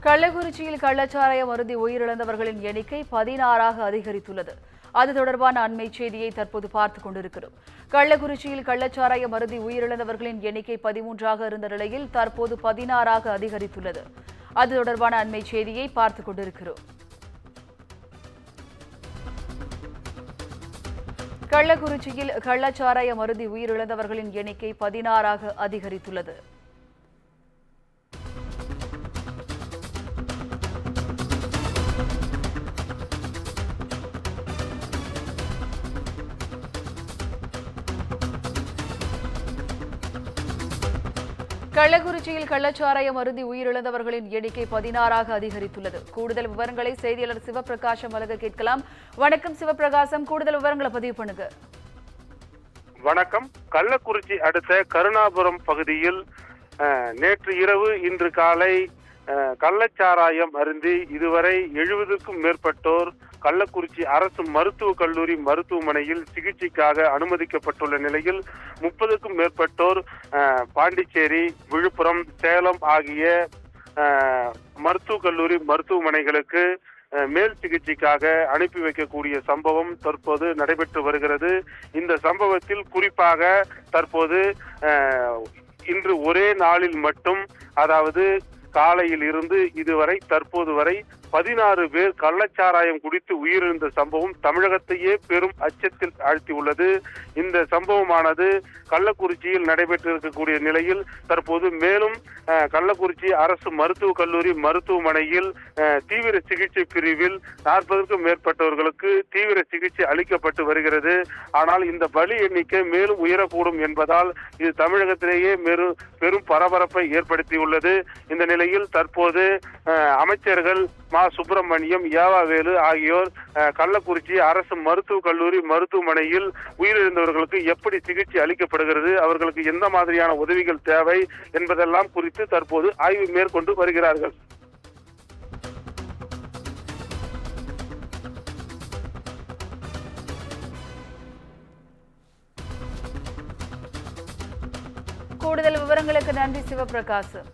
கள்ளக்குறிச்சியில் கள்ளச்சாராயம் அருந்தி உயிரிழந்தவர்களின் எண்ணிக்கை 16ஆக அதிகரித்துள்ளது. அது தொடர்பான அண்மை செய்தியை தற்போது பார்த்துக் கொண்டிருக்கிறோம். கள்ளக்குறிச்சியில் கள்ளச்சாராயம் அருந்தி உயிரிழந்தவர்களின் எண்ணிக்கை 13ஆக இருந்த நிலையில் தற்போது 16ஆக அதிகரித்துள்ளது. அது தொடர்பான அண்மை செய்தியை பார்த்துக் கொண்டிருக்கிறோம். கள்ளக்குறிச்சியில் கள்ளச்சாராயம் அருந்தி உயிரிழந்தவர்களின் எண்ணிக்கை 16ஆக அதிகரித்துள்ளது. கள்ளக்குறிச்சியில் கள்ளச்சாராயம் அருந்தி உயிரிழந்தவர்களின் எண்ணிக்கை 16ஆக அதிகரித்துள்ளது. கூடுதல் விவரங்களை செய்தியாளர் சிவபிரகாசம் வழங்க கேட்கலாம். வணக்கம் சிவபிரகாசம், கூடுதல் விவரங்களை பதிவு பண்ணுங்க. வணக்கம். கள்ளக்குறிச்சி அடுத்த கருணாபுரம் பகுதியில் நேற்று இரவு இன்று காலை கள்ளச்சாராயம் அருந்தி இதுவரை 70க்கும் மேற்பட்டோர் கள்ளக்குறிச்சி அரசு மருத்துவக் கல்லூரி மருத்துவமனையில் சிகிச்சைக்காக அனுமதிக்கப்பட்டுள்ள நிலையில் 30க்கும் மேற்பட்டோர் பாண்டிச்சேரி, விழுப்புரம், சேலம் ஆகிய மருத்துவக் கல்லூரி மருத்துவமனைகளுக்கு மேல் சிகிச்சைக்காக அனுப்பி வைக்கக்கூடிய சம்பவம் தற்போது நடைபெற்று வருகிறது. இந்த சம்பவத்தில் குறிப்பாக தற்போது இன்று ஒரே நாளில் மட்டும், அதாவது காலையில் இருந்து இதுவரை தற்போது வரை 16 பேர் கள்ளச்சாராயம் குடித்து உயிரிழந்த சம்பவம் தமிழகத்தையே பெரும் அச்சத்தில் ஆழ்த்தியுள்ளது. இந்த சம்பவமானது கள்ளக்குறிச்சியில் நடைபெற்றிருக்கக்கூடிய நிலையில் தற்போது மேலும் கள்ளக்குறிச்சி அரசு மருத்துவக் கல்லூரி மருத்துவமனையில் தீவிர சிகிச்சை பிரிவில் 40க்கும் மேற்பட்டவர்களுக்கு தீவிர சிகிச்சை அளிக்கப்பட்டு வருகிறது. ஆனால் இந்த பலி எண்ணிக்கை மேலும் உயரக்கூடும் என்பதால் இது தமிழகத்திலேயே பெரும் பரபரப்பை ஏற்படுத்தியுள்ளது. இந்த நிலையில் தற்போது அமைச்சர்கள் மா சுப்பிரமணியம், ஏவாவேலு ஆகியோர் கள்ளக்குறிச்சி அரசு மருத்துவக் கல்லூரி மருத்துவமனையில் உயிரிழந்தவர்களுக்கு எப்படி சிகிச்சை அளிக்கப்படுகிறது, அவர்களுக்கு எந்த மாதிரியான உதவிகள் தேவை என்பதெல்லாம் குறித்து தற்போது ஆய்வு மேற்கொண்டு வருகிறார்கள். கூடுதல் விவரங்களுக்கு நன்றி சிவபிரகாசம்.